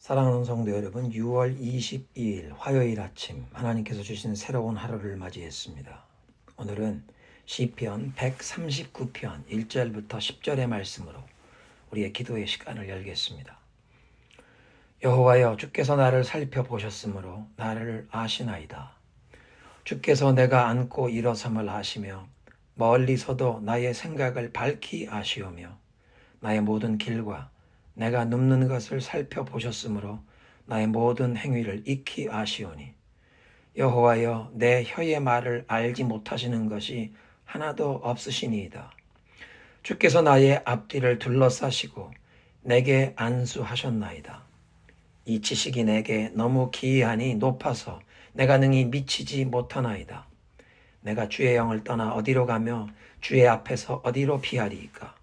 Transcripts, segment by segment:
사랑하는 성도 여러분, 6월 22일 화요일 아침 하나님께서 주신 새로운 하루를 맞이했습니다. 오늘은 시편 139편 1절부터 10절의 말씀으로 우리의 기도의 시간을 열겠습니다. 여호와여, 주께서 나를 살펴보셨으므로 나를 아시나이다. 주께서 내가 앉고 일어섬을 아시며 멀리서도 나의 생각을 밝히 아시오며 나의 모든 길과 내가 눕는 것을 살펴보셨으므로 나의 모든 행위를 익히 아시오니 여호와여, 내 혀의 말을 알지 못하시는 것이 하나도 없으시니이다. 주께서 나의 앞뒤를 둘러싸시고 내게 안수하셨나이다. 이 지식이 내게 너무 기이하니 높아서 내가 능히 미치지 못하나이다. 내가 주의 영을 떠나 어디로 가며 주의 앞에서 어디로 피하리이까.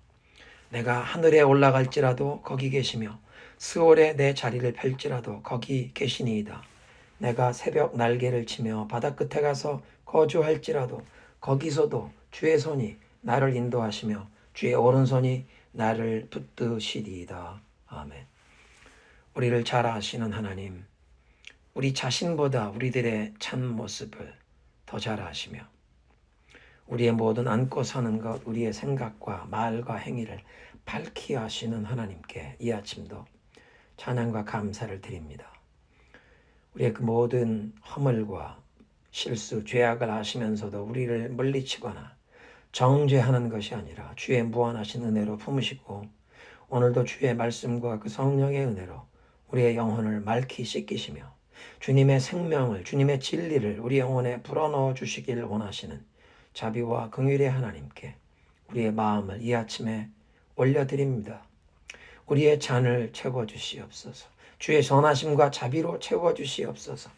내가 하늘에 올라갈지라도 거기 계시며 스올에 내 자리를 펼지라도 거기 계시니이다. 내가 새벽 날개를 치며 바다 끝에 가서 거주할지라도 거기서도 주의 손이 나를 인도하시며 주의 오른손이 나를 붙드시리이다. 아멘. 우리를 잘 아시는 하나님, 우리 자신보다 우리들의 참 모습을 더 잘 아시며 우리의 모든 앉고 서는 것, 우리의 생각과 말과 행위를 밝히 아시는 하나님께 이 아침도 찬양과 감사를 드립니다. 우리의 그 모든 허물과 실수, 죄악을 아시면서도 우리를 물리치거나 정죄하는 것이 아니라 주의 무한하신 은혜로 품으시고 오늘도 주의 말씀과 그 성령의 은혜로 우리의 영혼을 맑히 씻기시며 주님의 생명을, 주님의 진리를 우리 영혼에 불어넣어 주시길 원하시는 자비와 긍휼의 하나님께 우리의 마음을 이 아침에 올려드립니다. 우리의 잔을 채워주시옵소서. 주의 선하심과 자비로 채워주시옵소서.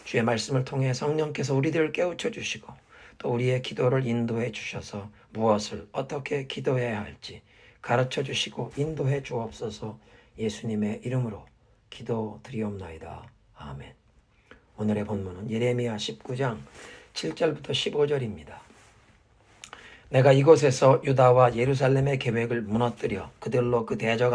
주의 말씀을 통해 성령께서 우리들을 깨우쳐 주시고 또 우리의 기도를 인도해 주셔서 무엇을 어떻게 기도해야 할지 가르쳐 주시고 인도해 주옵소서. 예수님의 이름으로 기도드리옵나이다. 아멘. 오늘의 본문은 예레미야 19장 7절부터 15절입니다. 내가 이곳에서 유다와 예루살렘의 계획을 무너뜨려 그들로 그 대적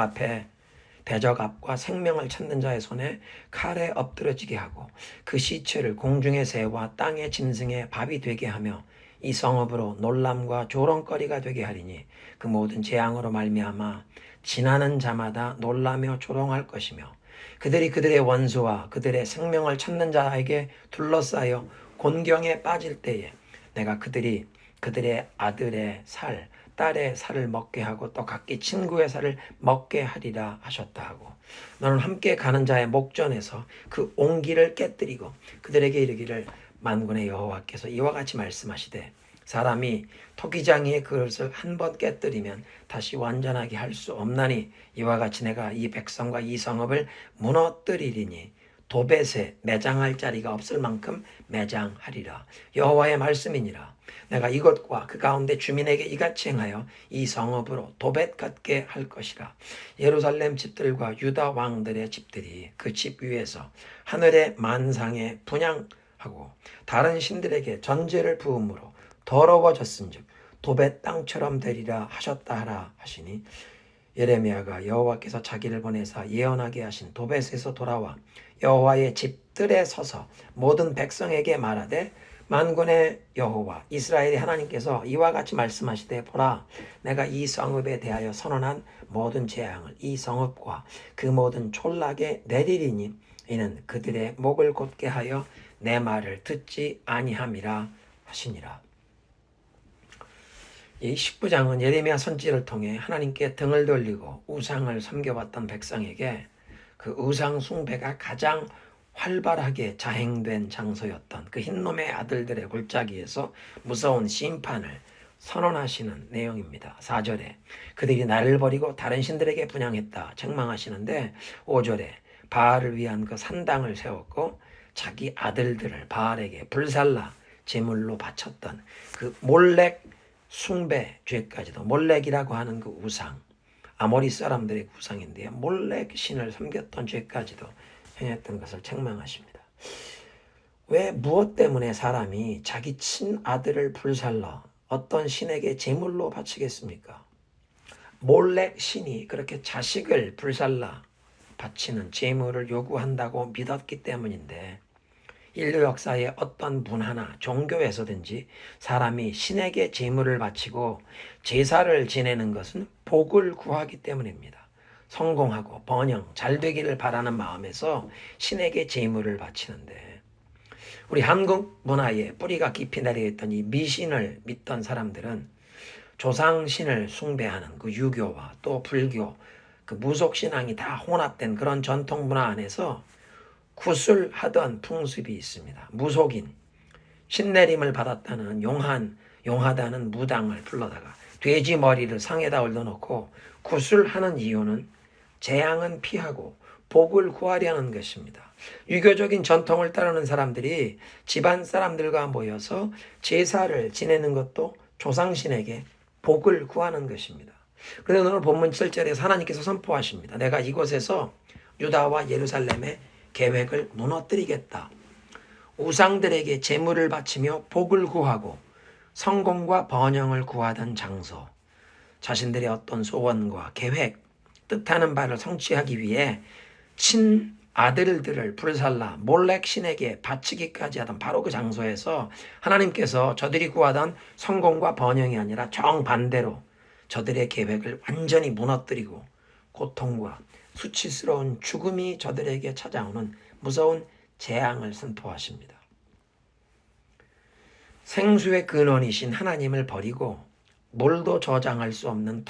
앞과 생명을 찾는 자의 손에 칼에 엎드러지게 하고 그 시체를 공중의 새와 땅의 짐승의 밥이 되게 하며 이 성읍으로 놀람과 조롱거리가 되게 하리니 그 모든 재앙으로 말미암아 지나는 자마다 놀라며 조롱할 것이며 그들이 그들의 원수와 그들의 생명을 찾는 자에게 둘러싸여 곤경에 빠질 때에 내가 그들의 아들의 살, 딸의 살을 먹게 하고 또 각기 친구의 살을 먹게 하리라 하셨다 하고 너는 함께 가는 자의 목전에서 그 옹기를 깨뜨리고 그들에게 이르기를 만군의 여호와께서 이와 같이 말씀하시되 사람이 토기장이의 그릇을 한 번 깨뜨리면 다시 완전하게 할 수 없나니 이와 같이 내가 이 백성과 이 성읍을 무너뜨리리니 도벳에 매장할 자리가 없을 만큼 매장하리라. 여호와의 말씀이니라. 내가 이것과 그 가운데 주민에게 이같이 행하여 이 성읍으로 도벳 같게 할 것이라. 예루살렘 집들과 유다 왕들의 집들이 그 집 위에서 하늘의 만상에 분향하고 다른 신들에게 전제를 부음으로 더러워졌은즉 도벳 땅처럼 되리라 하셨다 하라 하시니 예레미야가 여호와께서 자기를 보내사 예언하게 하신 도벳에서 돌아와 여호와의 집들에 서서 모든 백성에게 말하되 만군의 여호와 이스라엘의 하나님께서 이와 같이 말씀하시되 보라 내가 이 성읍에 대하여 선언한 모든 재앙을 이 성읍과 그 모든 촌락에 내리리니 이는 그들의 목을 곧게 하여 내 말을 듣지 아니함이라 하시니라. 이 19장은 예레미야 선지를 통해 하나님께 등을 돌리고 우상을 섬겨왔던 백성에게 그 우상 숭배가 가장 활발하게 자행된 장소였던 그 흰놈의 아들들의 골짜기에서 무서운 심판을 선언하시는 내용입니다. 4절에 그들이 나를 버리고 다른 신들에게 분향했다 책망하시는데 5절에 바알을 위한 그 산당을 세웠고 자기 아들들을 바알에게 불살라 제물로 바쳤던 그 몰렉 숭배 죄까지도 몰렉이라고 하는 그 우상 아모리 사람들의 우상인데요. 몰렉 신을 섬겼던 죄까지도 행했던 것을 책망하십니다. 왜 무엇 때문에 사람이 자기 친아들을 불살라 어떤 신에게 제물로 바치겠습니까? 몰렉 신이 그렇게 자식을 불살라 바치는 제물을 요구한다고 믿었기 때문인데, 인류 역사의 어떤 문화나 종교에서든지 사람이 신에게 제물을 바치고 제사를 지내는 것은 복을 구하기 때문입니다. 성공하고 번영, 잘 되기를 바라는 마음에서 신에게 제물을 바치는데, 우리 한국 문화에 뿌리가 깊이 내려있던 이 미신을 믿던 사람들은 조상신을 숭배하는 그 유교와 또 불교, 그 무속신앙이 다 혼합된 그런 전통 문화 안에서 구술하던 풍습이 있습니다. 무속인, 신내림을 받았다는 용하다는 무당을 불러다가 돼지 머리를 상에다 올려놓고 구술하는 이유는 재앙은 피하고 복을 구하려는 것입니다. 유교적인 전통을 따르는 사람들이 집안 사람들과 모여서 제사를 지내는 것도 조상신에게 복을 구하는 것입니다. 그런데 오늘 본문 7절에서 하나님께서 선포하십니다. 내가 이곳에서 유다와 예루살렘의 계획을 무너뜨리겠다. 우상들에게 제물을 바치며 복을 구하고 성공과 번영을 구하던 장소, 자신들의 어떤 소원과 계획, 뜻하는 바를 성취하기 위해 친아들들을 불살라 몰렉 신에게 바치기까지 하던 바로 그 장소에서 하나님께서 저들이 구하던 성공과 번영이 아니라 정반대로 저들의 계획을 완전히 무너뜨리고 고통과 수치스러운 죽음이 저들에게 찾아오는 무서운 재앙을 선포하십니다. 생수의 근원이신 하나님을 버리고 물도 저장할 수 없는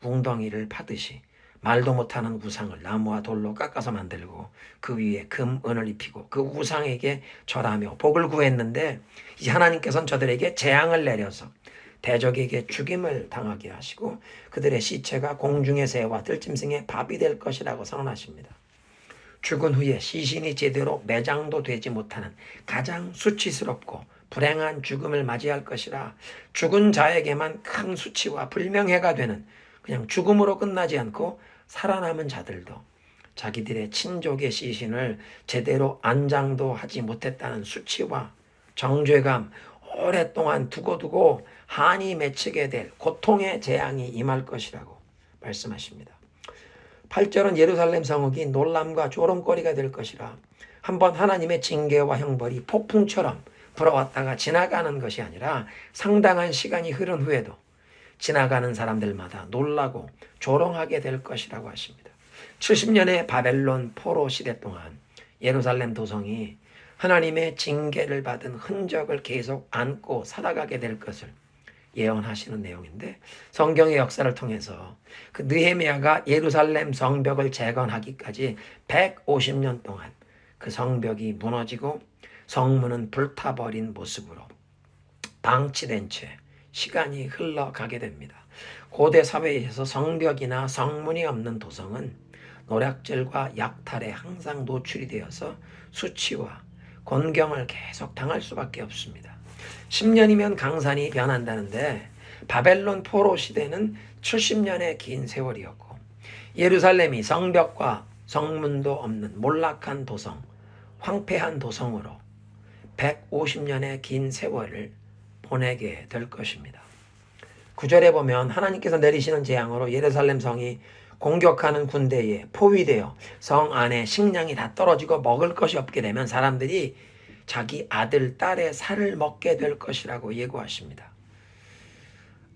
웅덩이를 파듯이 말도 못하는 우상을 나무와 돌로 깎아서 만들고 그 위에 금, 은을 입히고 그 우상에게 절하며 복을 구했는데, 이 하나님께서는 저들에게 재앙을 내려서 대적에게 죽임을 당하게 하시고 그들의 시체가 공중의 새와 들짐승의 밥이 될 것이라고 선언하십니다. 죽은 후에 시신이 제대로 매장도 되지 못하는 가장 수치스럽고 불행한 죽음을 맞이할 것이라, 죽은 자에게만 큰 수치와 불명예가 되는, 그냥 죽음으로 끝나지 않고 살아남은 자들도 자기들의 친족의 시신을 제대로 안장도 하지 못했다는 수치와 정죄감, 오랫동안 두고두고 한이 맺히게 될 고통의 재앙이 임할 것이라고 말씀하십니다. 8절은 예루살렘 성읍이 놀람과 조롱거리가 될 것이라, 한번 하나님의 징계와 형벌이 폭풍처럼 불어왔다가 지나가는 것이 아니라 상당한 시간이 흐른 후에도 지나가는 사람들마다 놀라고 조롱하게 될 것이라고 하십니다. 70년의 바벨론 포로 시대 동안 예루살렘 도성이 하나님의 징계를 받은 흔적을 계속 안고 살아가게 될 것을 예언하시는 내용인데, 성경의 역사를 통해서 그 느헤미야가 예루살렘 성벽을 재건하기까지 150년 동안 그 성벽이 무너지고 성문은 불타버린 모습으로 방치된 채 시간이 흘러가게 됩니다. 고대 사회에서 성벽이나 성문이 없는 도성은 노략질과 약탈에 항상 노출이 되어서 수치와 곤경을 계속 당할 수밖에 없습니다. 10년이면 강산이 변한다는데 바벨론 포로 시대는 70년의 긴 세월이었고, 예루살렘이 성벽과 성문도 없는 몰락한 도성, 황폐한 도성으로 150년의 긴 세월을 보내게 될 것입니다. 9절에 보면 하나님께서 내리시는 재앙으로 예루살렘 성이 공격하는 군대에 포위되어 성 안에 식량이 다 떨어지고 먹을 것이 없게 되면 사람들이 자기 아들, 딸의 살을 먹게 될 것이라고 예고하십니다.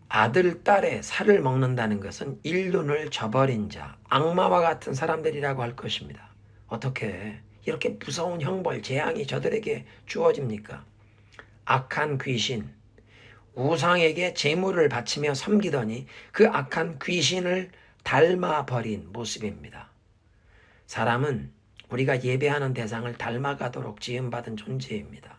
아들, 딸의 살을 먹는다는 것은 인륜을 저버린 자, 악마와 같은 사람들이라고 할 것입니다. 어떻게 이렇게 무서운 형벌, 재앙이 저들에게 주어집니까? 악한 귀신, 우상에게 제물을 바치며 섬기더니 그 악한 귀신을 닮아버린 모습입니다. 사람은 우리가 예배하는 대상을 닮아가도록 지음받은 존재입니다.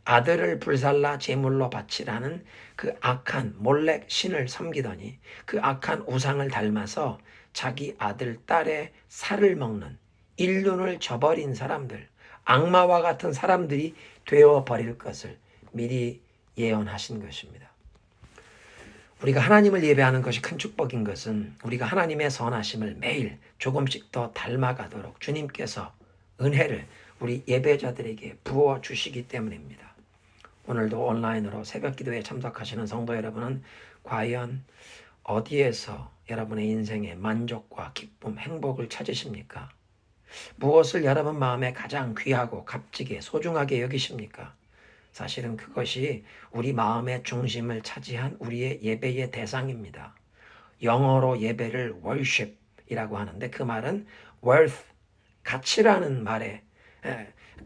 아들을 불살라 제물로 바치라는 그 악한 몰렉 신을 섬기더니 그 악한 우상을 닮아서 자기 아들, 딸의 살을 먹는 인륜을 저버린 사람들, 악마와 같은 사람들이 되어버릴 것을 미리 예언하신 것입니다. 우리가 하나님을 예배하는 것이 큰 축복인 것은 우리가 하나님의 선하심을 매일 조금씩 더 닮아가도록 주님께서 은혜를 우리 예배자들에게 부어주시기 때문입니다. 오늘도 온라인으로 새벽 기도에 참석하시는 성도 여러분은 과연 어디에서 여러분의 인생에 만족과 기쁨, 행복을 찾으십니까? 무엇을 여러분 마음에 가장 귀하고 값지게 소중하게 여기십니까? 사실은 그것이 우리 마음의 중심을 차지한 우리의 예배의 대상입니다. 영어로 예배를 worship이라고 하는데 그 말은 worth, 가치라는 말에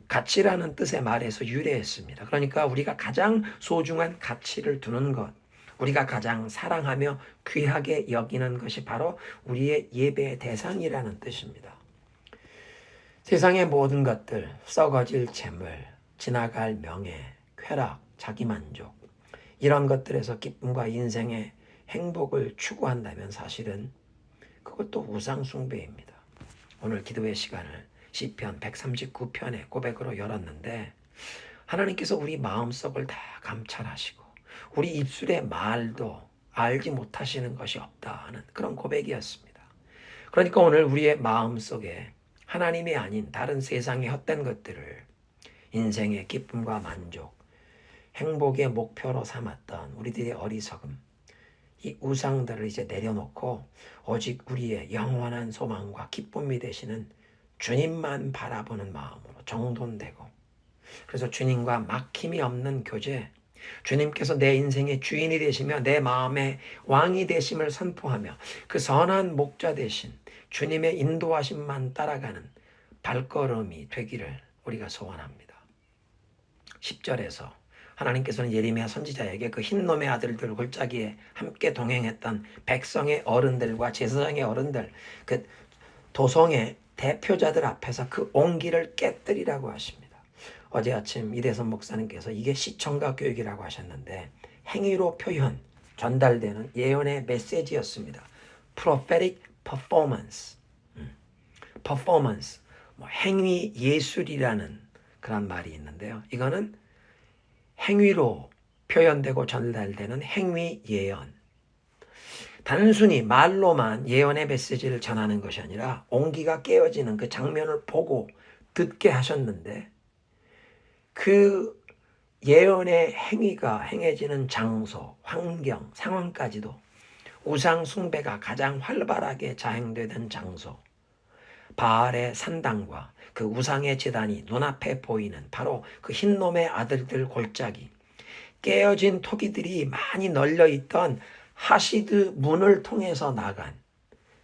가치라는 뜻의 말에서 유래했습니다. 그러니까 우리가 가장 소중한 가치를 두는 것, 우리가 가장 사랑하며 귀하게 여기는 것이 바로 우리의 예배의 대상이라는 뜻입니다. 세상의 모든 것들, 썩어질 재물, 지나갈 명예, 쾌락, 자기만족, 이런 것들에서 기쁨과 인생의 행복을 추구한다면 사실은 그것도 우상숭배입니다. 오늘 기도의 시간을 시편 139편의 고백으로 열었는데 하나님께서 우리 마음속을 다 감찰하시고 우리 입술의 말도 알지 못하시는 것이 없다 하는 그런 고백이었습니다. 그러니까 오늘 우리의 마음속에 하나님이 아닌 다른 세상의 헛된 것들을 인생의 기쁨과 만족, 행복의 목표로 삼았던 우리들의 어리석음, 이 우상들을 이제 내려놓고 오직 우리의 영원한 소망과 기쁨이 되시는 주님만 바라보는 마음으로 정돈되고, 그래서 주님과 막힘이 없는 교제, 주님께서 내 인생의 주인이 되시며 내 마음의 왕이 되심을 선포하며 그 선한 목자 되신 주님의 인도하심만 따라가는 발걸음이 되기를 우리가 소원합니다. 10절에서 하나님께서는 예레미야 선지자에게 그 흰놈의 아들들 골짜기에 함께 동행했던 백성의 어른들과 제사장의 어른들, 그 도성의 대표자들 앞에서 그 온기를 깨뜨리라고 하십니다. 어제 아침 이대선 목사님께서 이게 시청각 교육이라고 하셨는데 행위로 표현, 전달되는 예언의 메시지였습니다. Prophetic performance. performance. 행위 예술이라는 그런 말이 있는데요. 이거는 행위로 표현되고 전달되는 행위 예언. 단순히 말로만 예언의 메시지를 전하는 것이 아니라 온기가 깨어지는 그 장면을 보고 듣게 하셨는데 그 예언의 행위가 행해지는 장소, 환경, 상황까지도 우상 숭배가 가장 활발하게 자행되던 장소, 바알의 산당과 그 우상의 제단이 눈앞에 보이는 바로 그 흰놈의 아들들 골짜기, 깨어진 토기들이 많이 널려있던 하시드 문을 통해서 나간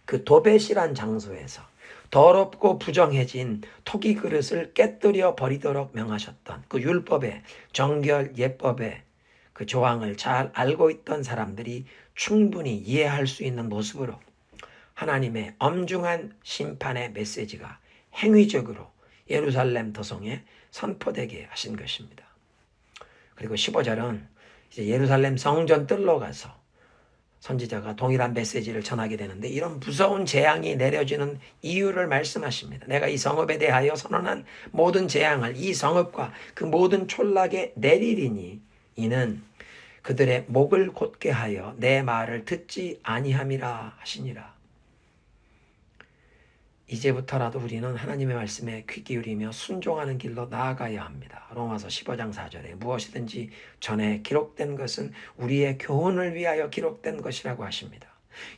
그 도벳이란 장소에서 더럽고 부정해진 토기 그릇을 깨뜨려 버리도록 명하셨던 그 율법의 정결 예법의 그 조항을 잘 알고 있던 사람들이 충분히 이해할 수 있는 모습으로 하나님의 엄중한 심판의 메시지가 행위적으로 예루살렘 도성에 선포되게 하신 것입니다. 그리고 15절은 이제 예루살렘 성전 뜰로 가서 선지자가 동일한 메시지를 전하게 되는데 이런 무서운 재앙이 내려지는 이유를 말씀하십니다. 내가 이 성읍에 대하여 선언한 모든 재앙을 이 성읍과 그 모든 촌락에 내리리니 이는 그들의 목을 곧게 하여 내 말을 듣지 아니함이라 하시니라. 이제부터라도 우리는 하나님의 말씀에 귀 기울이며 순종하는 길로 나아가야 합니다. 로마서 15장 4절에 무엇이든지 전에 기록된 것은 우리의 교훈을 위하여 기록된 것이라고 하십니다.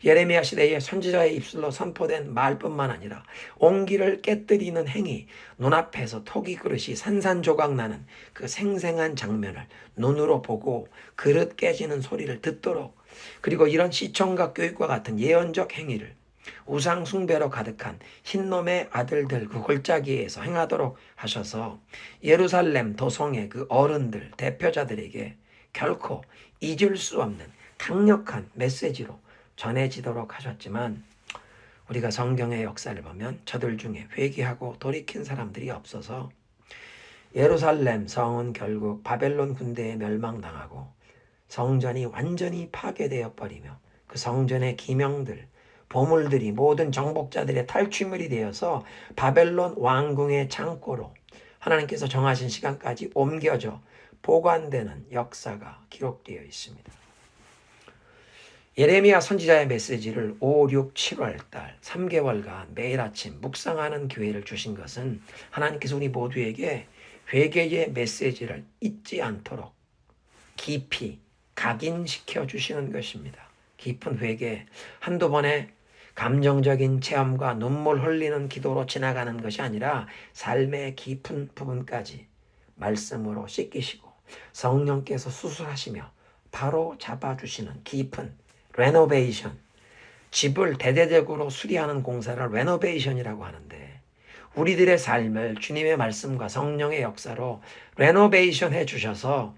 예레미야 시대의 선지자의 입술로 선포된 말뿐만 아니라 온기를 깨뜨리는 행위, 눈앞에서 토기 그릇이 산산조각 나는 그 생생한 장면을 눈으로 보고 그릇 깨지는 소리를 듣도록, 그리고 이런 시청각 교육과 같은 예언적 행위를 우상 숭배로 가득한 흰놈의 아들들 그 골짜기에서 행하도록 하셔서 예루살렘 도성의 그 어른들 대표자들에게 결코 잊을 수 없는 강력한 메시지로 전해지도록 하셨지만 우리가 성경의 역사를 보면 저들 중에 회개하고 돌이킨 사람들이 없어서 예루살렘 성은 결국 바벨론 군대에 멸망당하고 성전이 완전히 파괴되어 버리며 그 성전의 기명들, 보물들이 모든 정복자들의 탈취물이 되어서 바벨론 왕궁의 창고로 하나님께서 정하신 시간까지 옮겨져 보관되는 역사가 기록되어 있습니다. 예레미야 선지자의 메시지를 5, 6, 7월 달 3개월간 매일 아침 묵상하는 기회를 주신 것은 하나님께서 우리 모두에게 회개의 메시지를 잊지 않도록 깊이 각인시켜 주시는 것입니다. 깊은 회개, 한두 번의 감정적인 체험과 눈물 흘리는 기도로 지나가는 것이 아니라 삶의 깊은 부분까지 말씀으로 씻기시고 성령께서 수술하시며 바로 잡아주시는 깊은 레노베이션, 집을 대대적으로 수리하는 공사를 레노베이션이라고 하는데, 우리들의 삶을 주님의 말씀과 성령의 역사로 레노베이션 해주셔서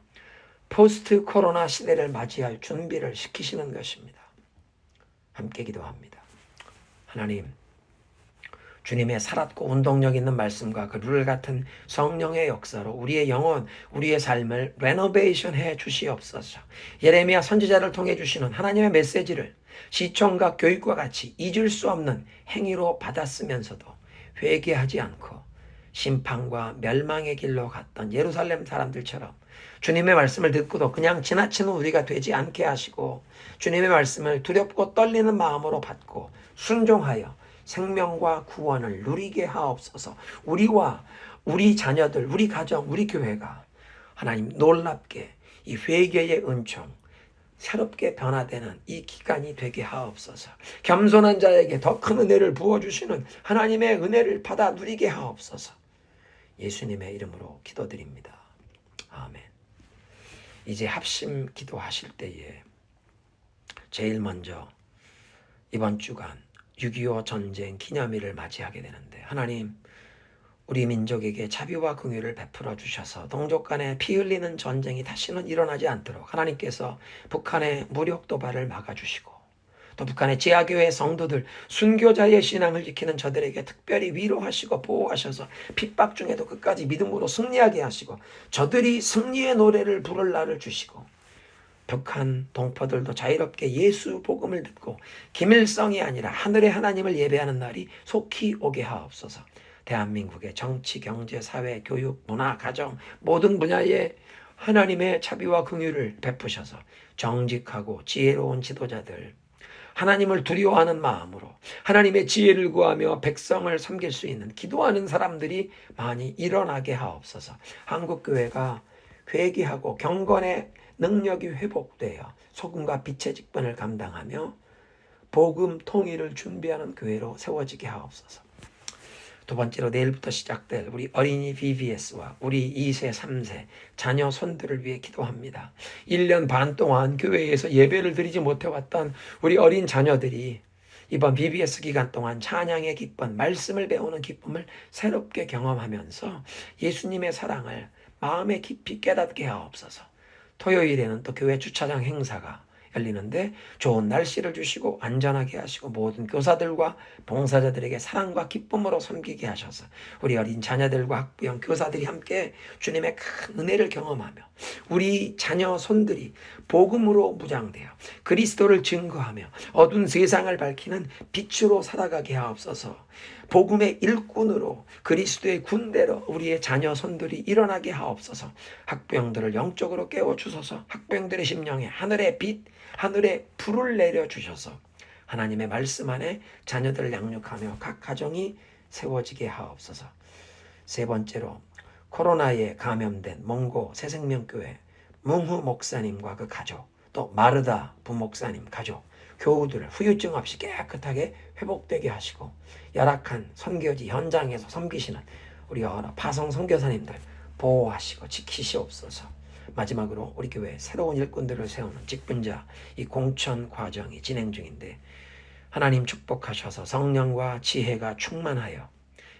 포스트 코로나 시대를 맞이할 준비를 시키시는 것입니다. 함께 기도합니다. 하나님, 주님의 살았고 운동력 있는 말씀과 그 룰 같은 성령의 역사로 우리의 영혼, 우리의 삶을 레노베이션 해 주시옵소서. 예레미야 선지자를 통해 주시는 하나님의 메시지를 시청과 교육과 같이 잊을 수 없는 행위로 받았으면서도 회개하지 않고 심판과 멸망의 길로 갔던 예루살렘 사람들처럼 주님의 말씀을 듣고도 그냥 지나치는 우리가 되지 않게 하시고, 주님의 말씀을 두렵고 떨리는 마음으로 받고 순종하여 생명과 구원을 누리게 하옵소서. 우리와 우리 자녀들, 우리 가정, 우리 교회가 하나님 놀랍게 이 회개의 은총, 새롭게 변화되는 이 기간이 되게 하옵소서. 겸손한 자에게 더 큰 은혜를 부어주시는 하나님의 은혜를 받아 누리게 하옵소서. 예수님의 이름으로 기도드립니다. 아멘. 이제 합심 기도하실 때에 제일 먼저 이번 주간 6.25 전쟁 기념일을 맞이하게 되는데, 하나님, 우리 민족에게 자비와 긍휼을 베풀어 주셔서 동족 간에 피 흘리는 전쟁이 다시는 일어나지 않도록 하나님께서 북한의 무력 도발을 막아주시고, 또 북한의 지하교회 성도들, 순교자의 신앙을 지키는 저들에게 특별히 위로하시고 보호하셔서 핍박 중에도 끝까지 믿음으로 승리하게 하시고, 저들이 승리의 노래를 부를 날을 주시고, 북한 동포들도 자유롭게 예수 복음을 듣고 김일성이 아니라 하늘의 하나님을 예배하는 날이 속히 오게 하옵소서. 대한민국의 정치, 경제, 사회, 교육, 문화, 가정 모든 분야에 하나님의 자비와 긍휼을 베푸셔서 정직하고 지혜로운 지도자들, 하나님을 두려워하는 마음으로 하나님의 지혜를 구하며 백성을 섬길 수 있는 기도하는 사람들이 많이 일어나게 하옵소서. 한국교회가 회개하고 경건의 능력이 회복되어 소금과 빛의 직분을 감당하며 복음 통일을 준비하는 교회로 세워지게 하옵소서. 두 번째로, 내일부터 시작될 우리 어린이 VBS와 우리 2세, 3세 자녀 손들을 위해 기도합니다. 1년 반 동안 교회에서 예배를 드리지 못해왔던 우리 어린 자녀들이 이번 VBS 기간 동안 찬양의 기쁨, 말씀을 배우는 기쁨을 새롭게 경험하면서 예수님의 사랑을 마음에 깊이 깨닫게 하옵소서. 토요일에는 또 교회 주차장 행사가 열리는데 좋은 날씨를 주시고 안전하게 하시고 모든 교사들과 봉사자들에게 사랑과 기쁨으로 섬기게 하셔서 우리 어린 자녀들과 학부형 교사들이 함께 주님의 큰 은혜를 경험하며 우리 자녀 손들이 복음으로 무장되어 그리스도를 증거하며 어두운 세상을 밝히는 빛으로 살아가게 하옵소서. 복음의 일꾼으로 그리스도의 군대로 우리의 자녀 손들이 일어나게 하옵소서. 학부형들을 영적으로 깨워주소서. 학부형들의 심령에 하늘의 빛, 하늘의 불을 내려주셔서 하나님의 말씀 안에 자녀들을 양육하며 각 가정이 세워지게 하옵소서. 세 번째로, 코로나에 감염된 몽고 새생명교회 뭉후 목사님과 그 가족, 또 마르다 부목사님 가족, 교우들을 후유증 없이 깨끗하게 회복되게 하시고 열악한 선교지 현장에서 섬기시는 우리 여러 파송 선교사님들 보호하시고 지키시옵소서. 마지막으로 우리 교회 새로운 일꾼들을 세우는 직분자 이 공천 과정이 진행 중인데, 하나님 축복하셔서 성령과 지혜가 충만하여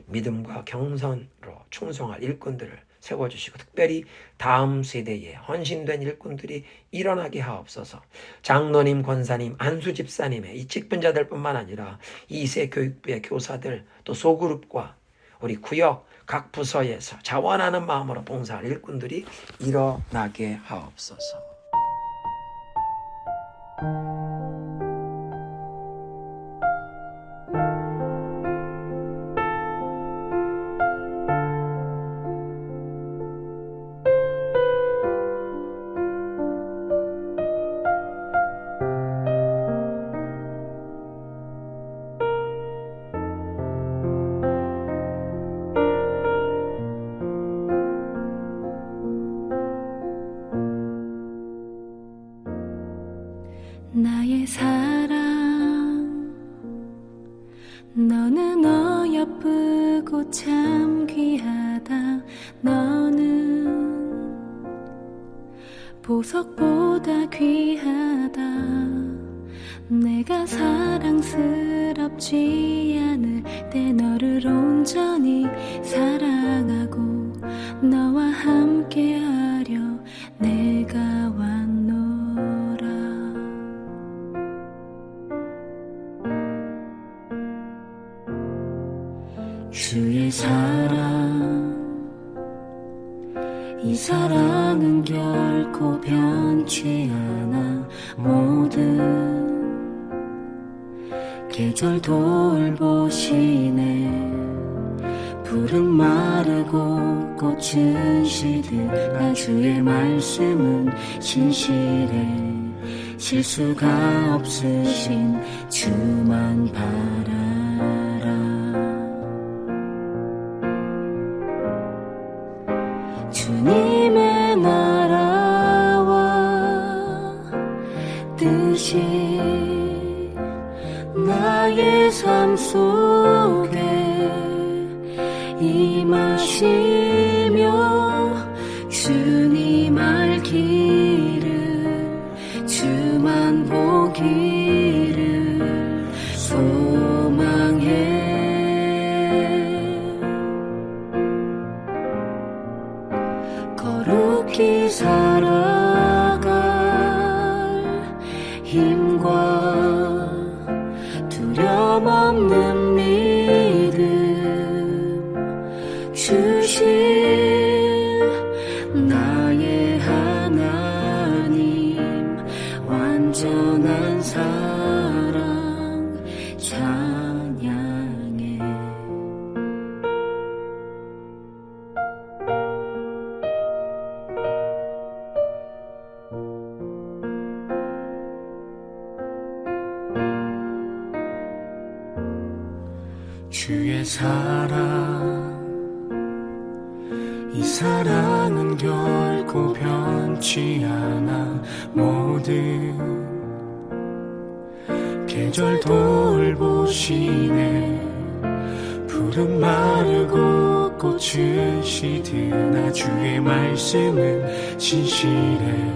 믿음과 경선으로 충성할 일꾼들을 세워주시고 특별히 다음 세대에 헌신된 일꾼들이 일어나게 하옵소서. 장로님, 권사님, 안수 집사님의 이 직분자들뿐만 아니라 2세 교육부의 교사들, 또 소그룹과 우리 구역 각 부서에서 자원하는 마음으로 봉사할 일꾼들이 일어나게 하옵소서. 기쁘고 참 귀하다. 너는 보석보다 귀하다. 내가 사랑스럽지 않을 때 너를 온전히 사랑하고 너와 함께하려 내가 왔노라. 주의 사랑, 이 사랑은 결코 변치 않아. 모든 계절 돌보시네. 푸른 마르고 꽃은 시들까 주의 말씀은 진실해. 실수가 없으신 주만 바라라. 주님의 나라와 뜻이 나의 삶 속에 임하시며 주님 알기를 주만 보기를 소망해. 거룩히 살아갈 힘과 두려움 없는 믿음 주신 나의 하나님. 완전한 사랑 찬양해. 주의 사랑, 이 사랑은 결코 변치 않아. 모든 계절 돌보시네. 푸른 마르고 꽃은 시드나 주의 말씀은 진실해.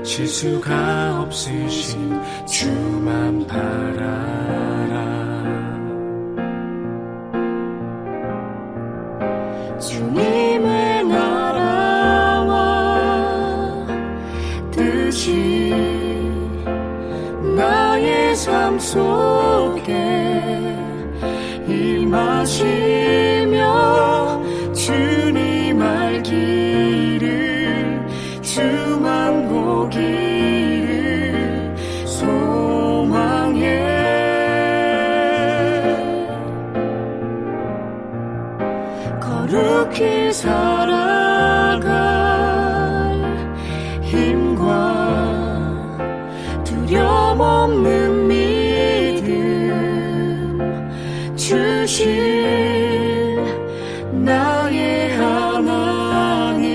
실수가 없으신 주만 바라라. 주님의 나라와 뜻이 나의 삶 속에 임하시며 주님 알기를 주만 보기를 소망해. 거룩히 살아갈 힘과 두려움 없는 믿음 주신 나의 하나님.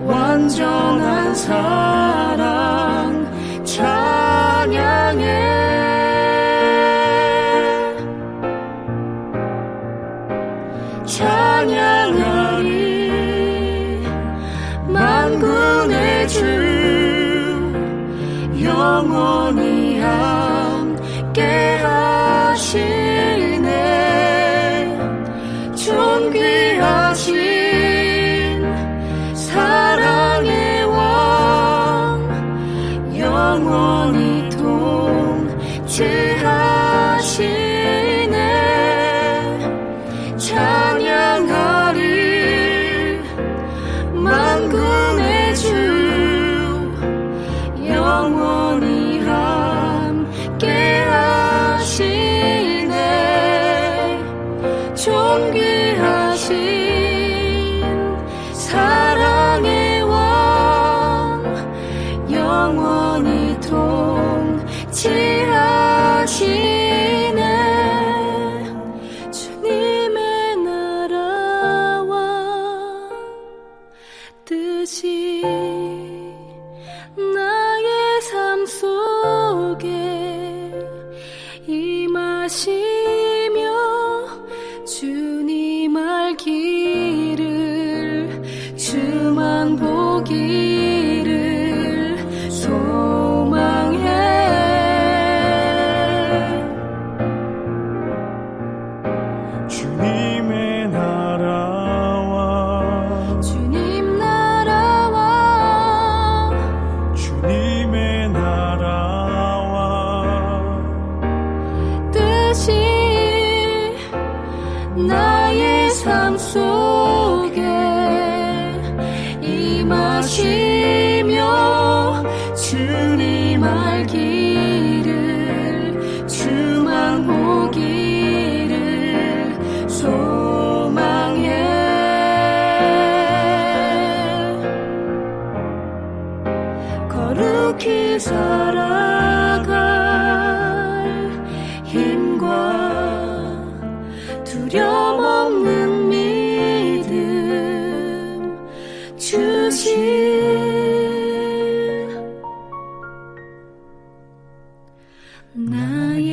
완전한 사랑 찬양해. 찬양하리 만군의 주 영원히 함께 하시네. 존귀하신 사랑의 왕 영원히 통치하시네. 찬양하리 만군의 주 영원히 함께 하시네. 존귀하신 사랑의 왕 영원히 통치하시네. 뜻이 나의 삶 속에 임하시며 주님 알기를 주만 보기를 소망해 주님의 나라와 주님 나라와 주님의 나라와 뜻이 나의 삶 속에 임하시며 주님 알기를 주만 보기를 소망해 거룩히 살아갈 힘과 두려움 없는 믿음 주신 나의